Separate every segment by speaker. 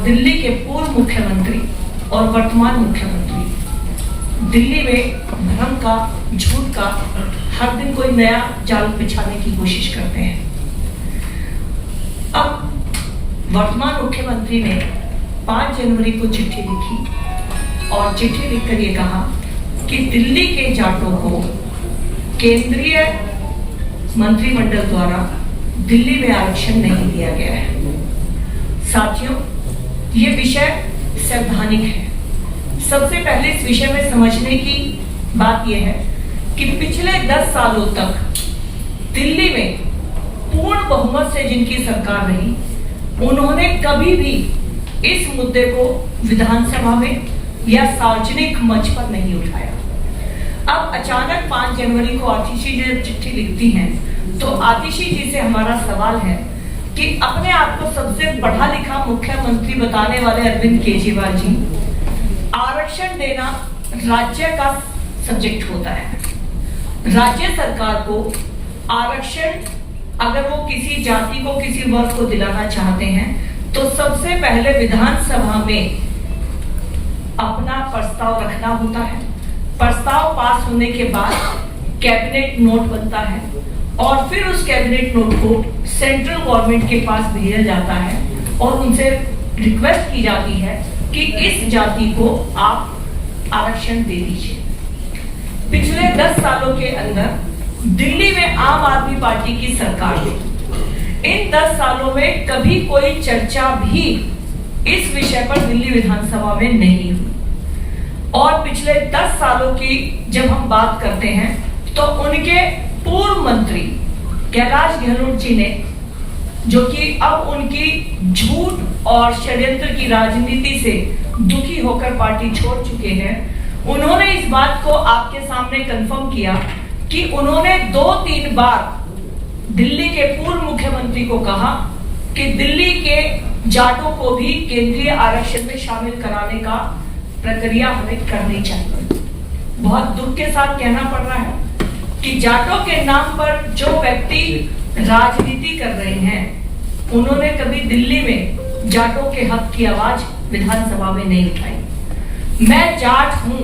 Speaker 1: दिल्ली के पूर्व मुख्यमंत्री और वर्तमान मुख्यमंत्री दिल्ली में भ्रम का, झूठ का हर दिन कोई नया जाल बिछाने की कोशिश करते हैं। अब वर्तमान मुख्यमंत्री ने 5 जनवरी को चिट्ठी लिखी और चिट्ठी लिखकर ये कहा कि दिल्ली के जाटों को केंद्रीय मंत्रिमंडल द्वारा दिल्ली में आरक्षण नहीं दिया गया है। साथियों, ये विषय सैद्धांतिक है। सबसे पहले इस विषय में समझने की बात यह है कि पिछले 10 सालों तक दिल्ली में पूर्ण बहुमत से जिनकी सरकार रही, उन्होंने कभी भी इस मुद्दे को विधानसभा में या सार्वजनिक मंच पर नहीं उठाया। अब अचानक 5 जनवरी को आतिशी जी जब चिट्ठी लिखती हैं, तो आतिशी जी से हमारा सवाल है कि अपने आप को सबसे पढ़ा लिखा मुख्यमंत्री बताने वाले अरविंद केजरीवाल जी, आरक्षण देना राज्य का सब्जेक्ट होता है। राज्य सरकार को आरक्षण अगर वो किसी जाति को, किसी वर्ग को दिलाना चाहते हैं, तो सबसे पहले विधानसभा में अपना प्रस्ताव रखना होता है। प्रस्ताव पास होने के बाद कैबिनेट नोट बनता है और फिर उस कैबिनेट नोट को सेंट्रल गवर्नमेंट के पास भेजा जाता है और उनसे रिक्वेस्ट की जाती है कि इस जाति को आप आरक्षण दे दीजिए। पिछले 10 सालों के अंदर दिल्ली में आम आदमी पार्टी की सरकार थी। इन 10 सालों में कभी कोई चर्चा भी इस विषय पर दिल्ली विधानसभा में नहीं हुई। और पिछले 10 सालों की जब हम बात करते हैं, तो उनके पूर्व मंत्री कैलाश गहलोत जी ने, जो कि अब उनकी झूठ और षड्यंत्र की राजनीति से दुखी होकर पार्टी छोड़ चुके हैं, उन्होंने इस बात को आपके सामने कंफर्म किया कि उन्होंने 2-3 बार दिल्ली के पूर्व मुख्यमंत्री को कहा कि दिल्ली के जाटों को भी केंद्रीय आरक्षण में शामिल कराने का प्रक्रिया हमें करनी चाहिए। बहुत दुख के साथ कहना पड़ रहा है कि जाटों के नाम पर जो व्यक्ति राजनीति कर रहे हैं, उन्होंने कभी दिल्ली में जाटों के हक की आवाज विधानसभा में नहीं उठाई। मैं जाट हूं,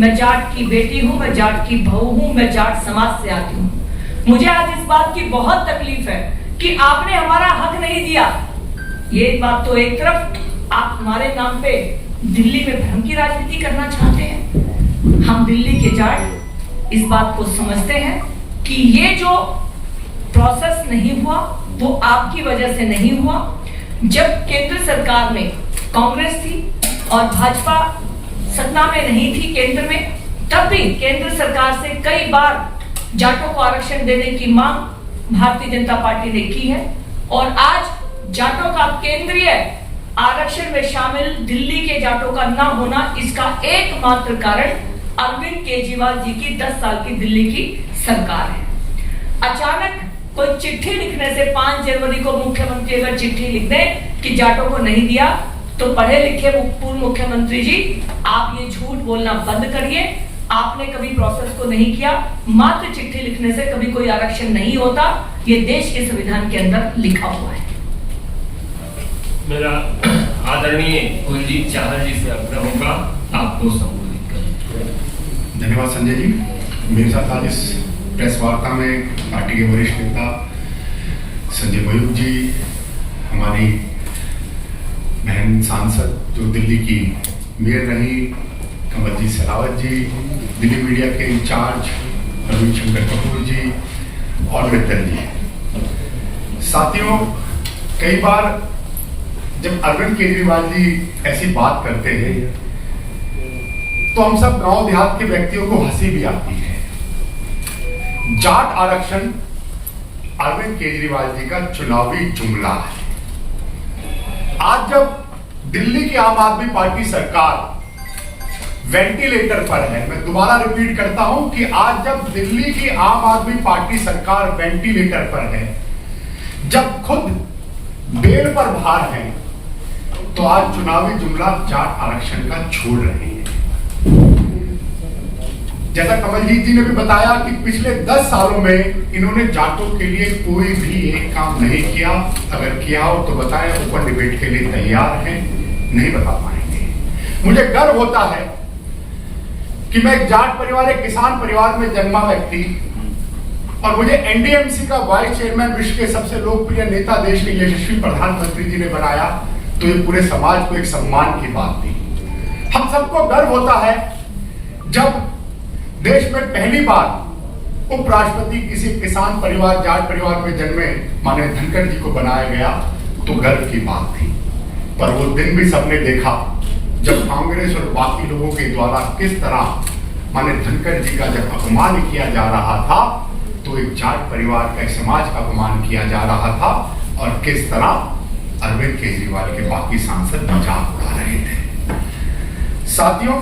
Speaker 1: मैं जाट की बेटी हूं, मैं जाट की बहू हूं, मैं जाट समाज से आती हूं। मुझे आज इस बात की बहुत तकलीफ है कि आपने हमारा हक नहीं दिया। ये बात तो एक तरफ, आप हमारे नाम पे दिल्ली में भ्रम की राजनीति करना चाहते हैं। हम दिल्ली के जाट इस बात को समझते हैं कि ये जो प्रोसेस नहीं हुआ वो आपकी वजह से नहीं हुआ। जब केंद्र सरकार में कांग्रेस थी और भाजपा सत्ता में नहीं थी केंद्र में, तब भी केंद्र सरकार से कई बार जाटों को आरक्षण देने की मांग भारतीय जनता पार्टी ने की है। और आज जाटों का केंद्रीय आरक्षण में शामिल दिल्ली के जाटों का ना होना, इसका एकमात्र कारण अरविंद केजरीवाल जी की 10 साल की दिल्ली की सरकार है। अचानक कोई चिट्ठी लिखने से 5 जनवरी को मुख्यमंत्री अगर चिट्ठी लिख दे कि जाटों को नहीं दिया, तो पढ़े लिखे पूर्व मुख्यमंत्री जी, आप ये झूठ बोलना बंद करिए। आपने कभी प्रोसेस को नहीं किया। मात्र चिट्ठी लिखने से कभी कोई आरक्षण नहीं होता। ये देश के संविधान के अंदर लिखा हुआ है।
Speaker 2: मेरा आदरणीय कुलजीत चाहल जी से आग्रह होगा आपको संबोधित करें।
Speaker 3: धन्यवाद संजय जी। मेरे साथ आज इस प्रेस वार्ता में पार्टी के वरिष्ठ नेता संजय मयूख जी, हमारी बहन सांसद जो दिल्ली की मेयर रही कमलजीत शेरावत जी, दिल्ली मीडिया के इंचार्ज रविशंकर कपूर जी और मित्तल जी। साथियों, कई बार जब अरविंद केजरीवाल जी ऐसी बात करते हैं, तो हम सब गांव देहात के व्यक्तियों को हंसी भी आती है। जाट आरक्षण अरविंद केजरीवाल जी का चुनावी जुमला है। आज जब दिल्ली की आम आदमी पार्टी सरकार वेंटिलेटर पर है, मैं दोबारा रिपीट करता हूं कि आज जब दिल्ली की आम आदमी पार्टी सरकार वेंटिलेटर पर है, जब खुद बेड पर भार है, तो आज चुनावी जुमला जाट आरक्षण का छोड़ रहे हैं। जैसा कमलजीत जी ने भी बताया कि पिछले 10 सालों में इन्होंने जाटों के लिए कोई भी एक काम नहीं किया। अगर किया हो तो बताएं, ओपन डिबेट के लिए तैयार हैं। नहीं बता पाएंगे। मुझे गर्व होता है कि मैं एक जाट परिवार, एक किसान परिवार में जन्मा व्यक्ति, और मुझे एनडीएमसी का वाइस चेयरमैन, विश्व के सबसे लोकप्रिय नेता, देश के यशस्वी प्रधानमंत्री जी ने बनाया, तो ये पूरे समाज को एक सम्मान की बात थी। हम सबको गर्व होता है जब देश में पहली बार उपराष्ट्रपति किसी किसान परिवार, जाट परिवार में जन्मे माननीय धनखड़ जी को बनाया गया, तो गर्व की बात थी। पर वो दिन भी सबने देखा जब कांग्रेस और बाकी लोगों के द्वारा किस तरह माननीय धनखड़ जी का जब अपमान किया जा रहा था, तो एक जाट परिवार का, एक समाज का अपमान किया जा रहा था, और किस तरह अरविंद केजरीवाल के बाकी सांसद मजाक उड़ा रहे थे। साथियों,